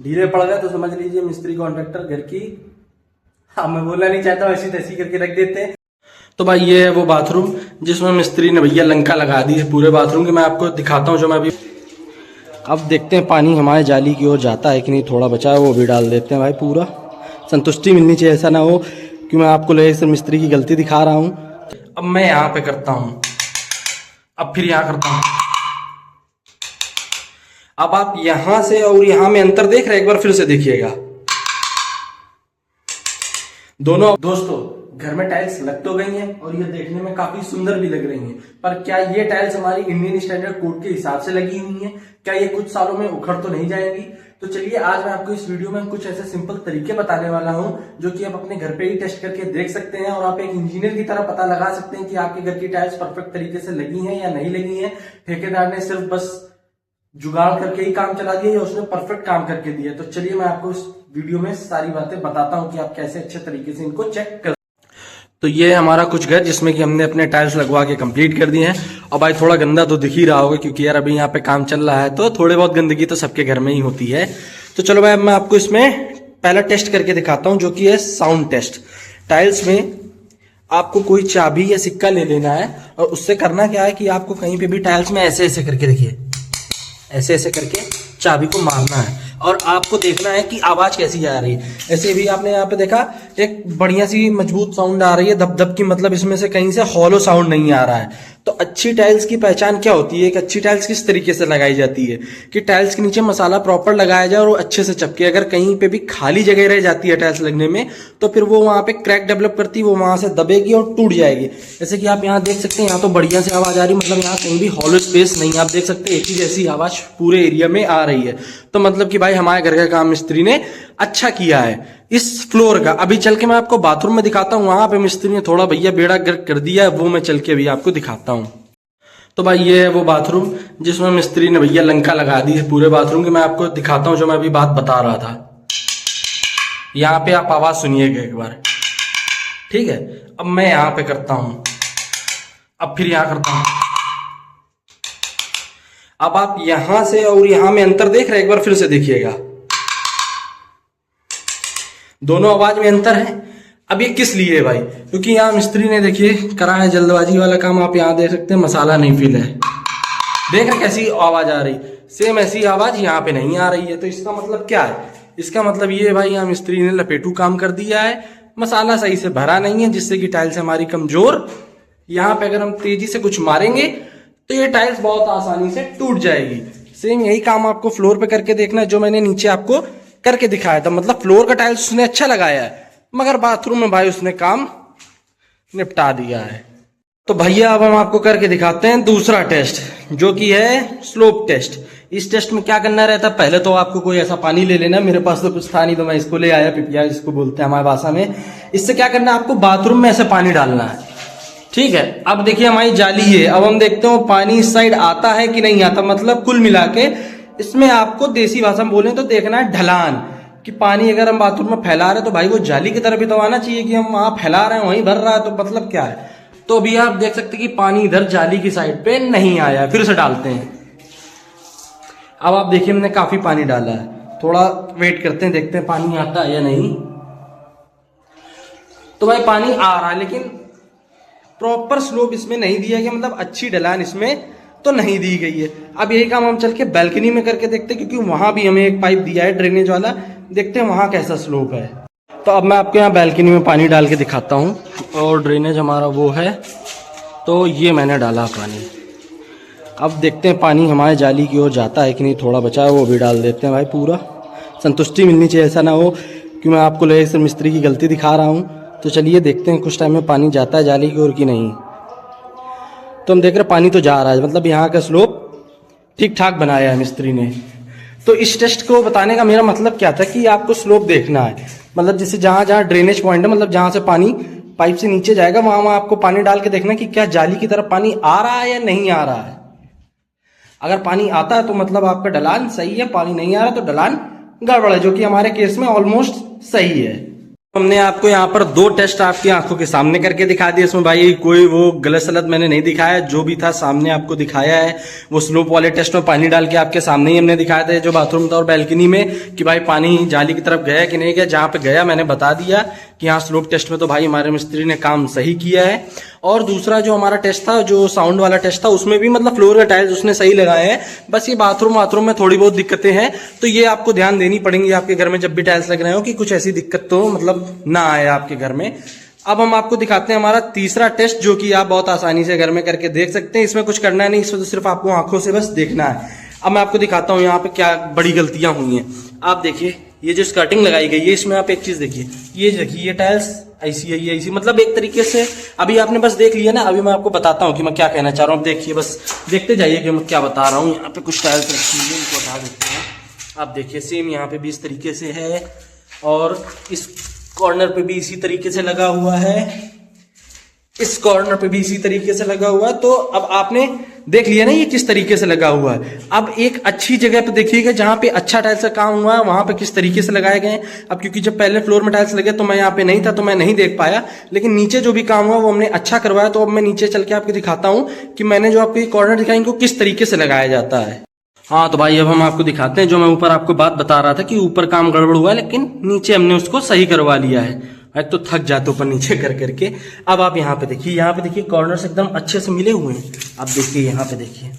ढीले पड़ गए तो समझ लीजिए मिस्त्री कॉन्ट्रैक्टर घर की, हाँ मैं बोलना नहीं चाहता, ऐसी तैसी करके रख देते हैं। तो भाई ये है वो बाथरूम जिसमें मिस्त्री ने भैया लंका लगा दी है पूरे बाथरूम की। मैं आपको दिखाता हूँ जो मैं अभी, अब देखते हैं पानी हमारे जाली की ओर जाता है कि नहीं। थोड़ा बचा है वो भी डाल देते हैं भाई, पूरा संतुष्टि मिलनी चाहिए, ऐसा ना हो कि मैं आपको लगे सिर्फ मिस्त्री की गलती दिखा रहा हूँ। अब मैं यहाँ पे करता हूँ, अब फिर यहाँ करता हूँ। अब आप यहां से और यहां में अंतर देख रहे हैं, एक बार फिर से देखिएगा। दोनों दोस्तों घर में टाइल्स लग तो गई हैं और ये देखने में काफी सुंदर भी लग रही हैं, पर क्या ये टाइल्स हमारी इंडियन स्टैंडर्ड कोड के हिसाब से लगी हुई हैं? क्या ये कुछ सालों में उखड़ तो नहीं जाएंगी? तो चलिए आज मैं आपको इस वीडियो में कुछ ऐसे सिंपल तरीके बताने वाला हूं जो कि आप अपने घर पे ही टेस्ट करके देख सकते हैं और आप एक इंजीनियर की तरह पता लगा सकते हैं कि आपके घर की टाइल्स परफेक्ट तरीके से लगी हैं या नहीं लगी हैं। ठेकेदार ने सिर्फ बस जुगाड़ करके ही काम चला दिया या उसने परफेक्ट काम करके दिया। तो चलिए मैं आपको इस वीडियो में सारी बातें बताता हूं कि आप कैसे अच्छे तरीके से इनको चेक कर। तो ये हमारा कुछ घर जिसमें कि हमने अपने टाइल्स लगवा के कंप्लीट कर दिए हैं। और भाई थोड़ा गंदा तो दिख ही रहा होगा क्योंकि यार अभी यहाँ पे काम चल रहा है, तो थोड़े बहुत गंदगी तो सबके घर में ही होती है। तो चलो भाई मैं आपको इसमें पहला टेस्ट करके दिखाता हूँ जो कि है साउंड टेस्ट। टाइल्स में आपको कोई चाबी या सिक्का ले लेना है और उससे करना क्या है कि आपको कहीं पे भी टाइल्स में ऐसे ऐसे करके, देखिए ऐसे ऐसे करके चाबी को मारना है और आपको देखना है कि आवाज कैसी आ रही है। ऐसे भी आपने यहाँ पे देखा एक बढ़िया सी मजबूत साउंड आ रही है धप धप की, मतलब इसमें से कहीं से हॉलो साउंड नहीं आ रहा है। तो अच्छी टाइल्स की पहचान क्या होती है, एक अच्छी टाइल्स किस तरीके से लगाई जाती है कि टाइल्स के नीचे मसाला प्रॉपर लगाया जाए और वो अच्छे से चपके। अगर कहीं पे भी खाली जगह रह जाती है टाइल्स लगने में तो फिर वो वहां पे क्रैक डेवलप करती है, वो वहां से दबेगी और टूट जाएगी। जैसे कि आप यहाँ देख सकते हैं, यहाँ तो बढ़िया से आवाज आ रही, मतलब यहाँ कहीं भी हॉलो स्पेस नहीं, आप देख सकते हैं एक ही जैसी आवाज पूरे एरिया में आ रही है। तो मतलब कि भाई हमारे घर का काम मिस्त्री ने अच्छा किया है। इस फ्लोर का अभी चल के मैं आपको बाथरूम में दिखाता हूँ, वहां पे मिस्त्री ने थोड़ा भैया बेड़ा गर्क कर दिया है, वो मैं चल के अभी आपको दिखाता हूँ। तो भाई ये है वो बाथरूम जिसमें मिस्त्री ने भैया लंका लगा दी है पूरे बाथरूम की। मैं आपको दिखाता हूँ जो मैं अभी बात बता रहा था। यहाँ पे आप आवाज सुनिएगा एक बार, ठीक है। अब मैं यहाँ पे करता हूं, अब फिर यहाँ करता हूं। अब आप यहां से और यहां में अंतर देख रहे हैं, एक बार फिर से देखिएगा। दोनों आवाज में अंतर है। अब ये किस लिए है भाई? क्योंकि यहाँ मिस्त्री ने देखिए करा है जल्दबाजी वाला काम। आप यहाँ देख सकते हैं मसाला नहीं फिल है, देख रहे कैसी आवाज आ रही, सेम ऐसी आवाज यहाँ पे नहीं आ रही है। तो इसका मतलब क्या है? इसका मतलब ये है भाई यहाँ मिस्त्री ने लपेटू काम कर दिया है, मसाला सही से भरा नहीं है जिससे कि टाइल्स हमारी कमजोर। यहाँ पे अगर हम तेजी से कुछ मारेंगे तो ये टाइल्स बहुत आसानी से टूट जाएगी। सेम यही काम आपको फ्लोर पे करके देखना है जो मैंने नीचे आपको करके दिखाया था। मतलब फ्लोर का टाइल्स उसने अच्छा लगाया है मगर बाथरूम में भाई उसने काम निपटा दिया है। तो भैया अब हम आपको करके दिखाते हैं दूसरा टेस्ट जो कि है स्लोप टेस्ट। इस टेस्ट में क्या करना रहता है, पहले तो आपको कोई ऐसा पानी ले लेना। मेरे पास तो कुछ था नहीं तो मैं इसको ले आया, पिपिया जिसको बोलते हैं हमारी भाषा में। इससे क्या करना है, आपको बाथरूम में ऐसे पानी डालना है, ठीक है। अब देखिए हमारी जाली है, अब हम देखते हैं पानी इस साइड आता है कि नहीं आता। मतलब कुल मिला के इसमें आपको देसी भाषा में बोले तो देखना है ढलान, कि पानी अगर हम बाथरूम में फैला रहे हैं तो भाई वो जाली की तरफ भी तो आना चाहिए कि हम वहां फैला रहे हैं वहीं भर रहा है, तो मतलब क्या है। तो अभी आप देख सकते हैं कि पानी इधर जाली की साइड पे नहीं आया। फिर से डालते हैं। अब आप देखिए हमने काफी पानी डाला है, थोड़ा वेट करते हैं देखते हैं पानी आता है या नहीं। तो भाई पानी आ रहा है लेकिन प्रॉपर स्लोप इसमें नहीं दिया गया, मतलब अच्छी ढलान इसमें तो नहीं दी गई है। अब यही काम हम चल के बैल्कनी में करके देखते हैं क्योंकि वहां भी हमें एक पाइप दिया है ड्रेनेज वाला, देखते हैं वहां कैसा स्लोप है। तो अब मैं आपको यहाँ बैल्कनी में पानी डाल के दिखाता हूँ और ड्रेनेज हमारा वो है, तो ये मैंने डाला पानी। अब देखते हैं पानी हमारे जाली की ओर जाता है कि नहीं। थोड़ा बचा है वो भी डाल देते हैं भाई, पूरा संतुष्टि मिलनी चाहिए, ऐसा ना हो कि मैं आपको लगे सिर्फ मिस्त्री की गलती दिखा रहा हूँ। तो चलिए देखते हैं कुछ टाइम में पानी जाता है जाली की ओर कि नहीं। तो हम देख रहे पानी तो जा रहा है, मतलब यहाँ का स्लोप ठीक ठाक बनाया है मिस्त्री ने। तो इस टेस्ट को बताने का मेरा मतलब क्या था कि आपको स्लोप देखना है, मतलब जैसे जहां जहां ड्रेनेज पॉइंट है, मतलब जहां से पानी पाइप से नीचे जाएगा वहां वहां आपको पानी डाल के देखना कि क्या जाली की तरफ पानी आ रहा है या नहीं आ रहा है। अगर पानी आता है तो मतलब आपका ढलान सही है, पानी नहीं आ रहा तो ढलान गड़बड़ है, जो कि हमारे केस में ऑलमोस्ट सही है। हमने आपको यहाँ पर 2 टेस्ट आपकी आंखों के सामने करके दिखा दिया। इसमें भाई कोई वो गलत सलत मैंने नहीं दिखाया, जो भी था सामने आपको दिखाया है। वो स्लोप वाले टेस्ट में पानी डाल के आपके सामने ही हमने दिखाया था, जो बाथरूम था और बैल्कनी में, कि भाई पानी जाली की तरफ गया कि नहीं गया। जहां पे गया मैंने बता दिया कि हाँ स्लोप टेस्ट में तो भाई हमारे मिस्त्री ने काम सही किया है। और दूसरा जो हमारा टेस्ट था, जो साउंड वाला टेस्ट था, उसमें भी मतलब फ्लोर के टाइल्स उसने सही लगाए हैं। बस ये बाथरूम में थोड़ी बहुत दिक्कतें हैं, तो ये आपको ध्यान देनी पड़ेंगी आपके घर में जब भी टाइल्स लग रहे हो, कि कुछ ऐसी दिक्कत तो मतलब ना आए आपके घर में। अब हम आपको दिखाते हैं हमारा तीसरा टेस्ट, जो कि आप बहुत आसानी से घर में करके देख सकते हैं। इसमें कुछ करना नहीं, इसमें तो सिर्फ आपको आंखों से बस देखना है। अब मैं आपको दिखाता हूँ यहाँ पे क्या बड़ी गलतियां हुई हैं। आप देखिए, ये जो स्कर्टिंग लगाई गई है, इसमें आप एक चीज देखिए, ये देखिए ये टाइल्स ऐसी है, ये ऐसी, मतलब एक तरीके से अभी आपने बस देख लिया ना। अभी मैं आपको बताता हूँ कि मैं क्या कहना चाह रहा हूँ। देखिए, बस देखते जाइए कि मैं क्या बता रहा हूँ। यहाँ पे कुछ टाइल्स रखी हुई है, इनको हटा देते हैं। आप देखिए, सेम यहाँ पे भी इस तरीके से है, और इस कॉर्नर पे भी इसी तरीके से लगा हुआ है, इस कॉर्नर पे भी इसी तरीके से लगा हुआ है। तो अब आपने देख लिया ना ये किस तरीके से लगा हुआ है। अब एक अच्छी जगह पे देखिएगा जहां पे अच्छा टाइल्स का काम हुआ है, वहां पे किस तरीके से लगाए गए। अब क्योंकि जब पहले फ्लोर में टाइल्स लगे तो मैं यहाँ पे नहीं था, तो मैं नहीं देख पाया, लेकिन नीचे जो भी काम हुआ वो हमने अच्छा करवाया। तो अब मैं नीचे चल के आपको दिखाता हूँ कि मैंने जो आपको कॉर्नर दिखाया इनको किस तरीके से लगाया जाता है। हाँ तो भाई अब हम आपको दिखाते हैं, जो मैं ऊपर आपको बात बता रहा था कि ऊपर काम गड़बड़ हुआ है, लेकिन नीचे हमने उसको सही करवा लिया है। एक तो थक जाते ऊपर नीचे कर करके। अब आप यहाँ पे देखिए, कॉर्नर्स एकदम अच्छे से मिले हुए हैं। आप देखिए यहाँ पे देखिए,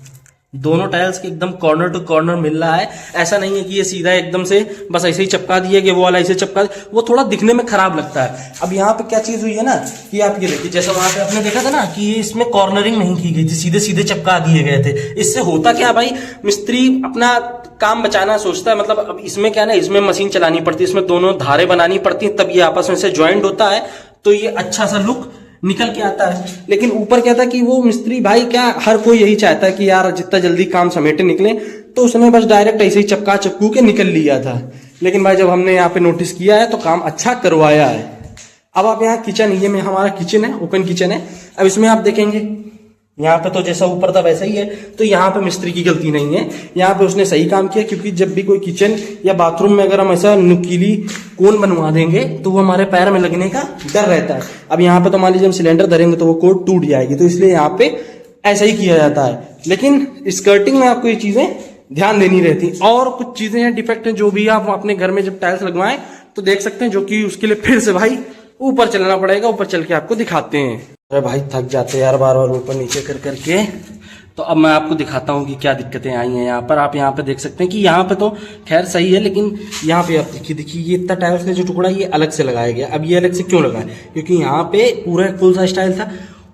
दोनों टाइल्स के एकदम कॉर्नर टू कॉर्नर मिल रहा है। ऐसा नहीं है कि ये सीधा एकदम से बस ऐसे ही चिपका दिया कि वो वाला ऐसे चिपका, वो थोड़ा दिखने में खराब लगता है। अब यहाँ पे क्या चीज हुई है ना, कि आप ये देखिए, जैसा वहां पे आपने देखा था ना कि ये इसमें कॉर्नरिंग नहीं की गई थी, सीधे सीधे चिपका दिए गए थे। इससे होता क्या भाई, मिस्त्री अपना काम बचाना सोचता है। मतलब अब इसमें क्या ना, इसमें मशीन चलानी पड़ती है, इसमें दोनों धारे बनानी पड़ती है, तब ये आपस में से ज्वाइंट होता है, तो ये अच्छा सा लुक निकल के आता है। लेकिन ऊपर क्या था कि वो मिस्त्री भाई, क्या हर कोई यही चाहता है कि यार जितना जल्दी काम समेटे निकले, तो उसने बस डायरेक्ट ऐसे ही चपकू के निकल लिया था। लेकिन भाई जब हमने यहाँ पे नोटिस किया है तो काम अच्छा करवाया है। अब आप यहाँ किचन, ये में हमारा किचन है, ओपन किचन है। अब इसमें आप देखेंगे यहाँ पे तो जैसा ऊपर था वैसा ही है, तो यहाँ पे मिस्त्री की गलती नहीं है, यहाँ पे उसने सही काम किया। क्योंकि जब भी कोई किचन या बाथरूम में अगर हम ऐसा नुकीली कोन बनवा देंगे तो वो हमारे पैर में लगने का डर रहता है। अब यहाँ पे तो मान लीजिए हम सिलेंडर धरेंगे तो वो कोट टूट जाएगी, तो इसलिए यहाँ पे ऐसा ही किया जाता है। लेकिन स्कर्टिंग में आपको ये चीजें ध्यान देनी रहती। और कुछ चीजें हैं, डिफेक्ट हैं, जो भी आप अपने घर में जब टाइल्स लगवाएं तो देख सकते हैं, जो कि उसके लिए फिर से भाई ऊपर चलना पड़ेगा। ऊपर चल के आपको दिखाते हैं। अरे भाई थक जाते हैं यार बार बार ऊपर नीचे कर करके। तो अब मैं आपको दिखाता हूँ कि क्या दिक्कतें आई हैं यहाँ पर। आप यहाँ पे देख सकते हैं कि यहाँ पे तो खैर सही है, लेकिन यहाँ पे आप देखिए ये इतना टाइल्स का जो टुकड़ा ये अलग से लगाया गया। अब ये अलग से क्यों लगा है, क्योंकि यहाँ पे पूरा फुल साइज टाइल था,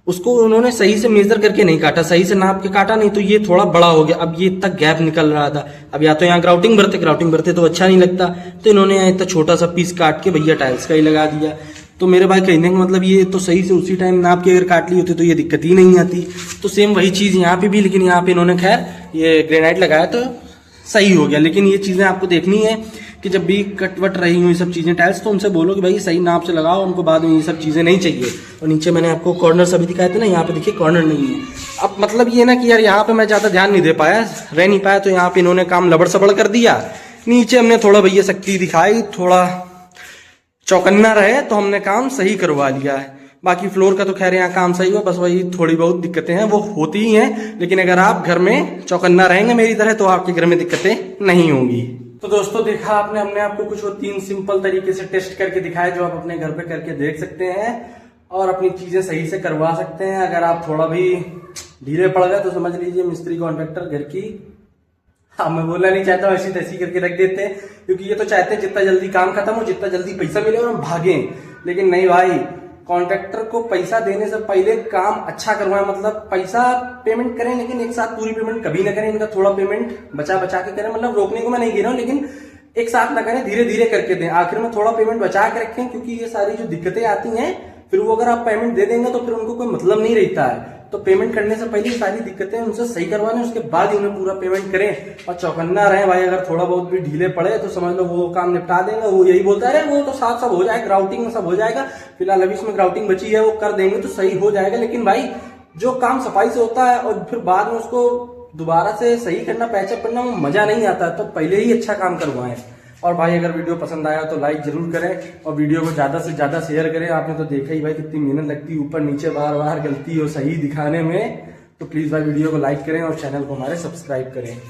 उसको उन्होंने सही से मेजर करके नहीं काटा, सही से नाप के काटा नहीं, तो ये थोड़ा बड़ा हो गया। अब ये इतना गैप निकल रहा था। अब या तो यहाँ ग्राउटिंग भरते तो अच्छा नहीं लगता, तो इन्होंने यहाँ इतना छोटा सा पीस काट के भैया टाइल्स का ही लगा दिया। तो मेरे भाई कहने का मतलब ये तो सही से उसी टाइम नाप के अगर काट ली होती तो ये दिक्कत ही नहीं आती। तो सेम वही चीज यहाँ पे भी, लेकिन यहाँ पे इन्होंने खैर ये ग्रेनाइट लगाया तो सही हो गया। लेकिन ये चीजें आपको देखनी है कि जब भी कटवट रही हुई सब चीजें टाइल्स, तो उनसे बोलो कि भाई सही नाप से लगाओ, उनको बाद में ये सब चीजें नहीं चाहिए। और नीचे मैंने आपको कॉर्नर सभी दिखाए थे ना, यहाँ पे देखिए कॉर्नर नहीं है। अब मतलब ये ना कि यार यहाँ पे मैं ज्यादा ध्यान नहीं दे पाया, रह नहीं पाया, तो यहाँ पे इन्होंने काम लबड़ सबड़ कर दिया। नीचे हमने थोड़ा भैया शक्ति दिखाई, थोड़ा चौकन्ना रहे, तो हमने काम सही करवा लिया है। बाकी फ्लोर का तो खैर यहाँ काम सही हुआ, बस वही थोड़ी बहुत दिक्कतें हैं वो होती ही हैं। लेकिन अगर आप घर में चौकन्ना रहेंगे मेरी तरह, तो आपके घर में दिक्कतें नहीं होंगी। तो दोस्तों देखा आपने, हमने आपको कुछ वो 3 सिंपल तरीके से टेस्ट करके दिखाए, जो आप अपने घर पे करके देख सकते हैं और अपनी चीजें सही से करवा सकते हैं। अगर आप थोड़ा भी ढीले पड़ गए तो समझ लीजिए मिस्त्री कॉन्ट्रैक्टर घर की, हाँ मैं बोलना नहीं चाहता, ऐसी तैसी करके रख देते हैं। क्योंकि ये तो चाहते हैं जितना जल्दी काम खत्म हो, जितना जल्दी पैसा मिले और हम भागें। लेकिन नहीं भाई, कॉन्ट्रैक्टर को पैसा देने से पहले काम अच्छा करवाएं। मतलब पैसा पेमेंट करें, लेकिन एक साथ पूरी पेमेंट कभी ना करें। इनका थोड़ा पेमेंट बचा बचा के करें। मतलब रोकने को मैं नहीं कह रहा हूँ, लेकिन एक साथ ना करें, धीरे धीरे करके दें। आखिर में थोड़ा पेमेंट बचा के रखें, क्योंकि ये सारी जो दिक्कतें आती हैं, फिर वो अगर आप पेमेंट दे देंगे तो फिर उनको कोई मतलब नहीं रहता है। तो पेमेंट करने से पहले सारी दिक्कतें उनसे सही करवाने, उसके बाद ही उन्हें पूरा पेमेंट करें। और चौकन्ना रहे भाई, अगर थोड़ा बहुत भी ढीले पड़े तो समझ लो वो काम निपटा देंगे। वो यही बोलता है वो तो साफ सब हो जाएगा, ग्राउटिंग में सब हो जाएगा, फिलहाल अभी इसमें ग्राउटिंग बची है, वो कर देंगे तो सही हो जाएगा। लेकिन भाई जो काम सफाई से होता है और फिर बाद में उसको दोबारा से सही करना, पैचअप करना, वो मजा नहीं आता। तो पहले ही अच्छा काम करवाएं। और भाई अगर वीडियो पसंद आया तो लाइक जरूर करें और वीडियो को ज्यादा से ज्यादा शेयर करें। आपने तो देखा ही भाई कितनी मेहनत लगती है, ऊपर नीचे बार बार गलती हो सही दिखाने में। तो प्लीज भाई वीडियो को लाइक करें और चैनल को हमारे सब्सक्राइब करें।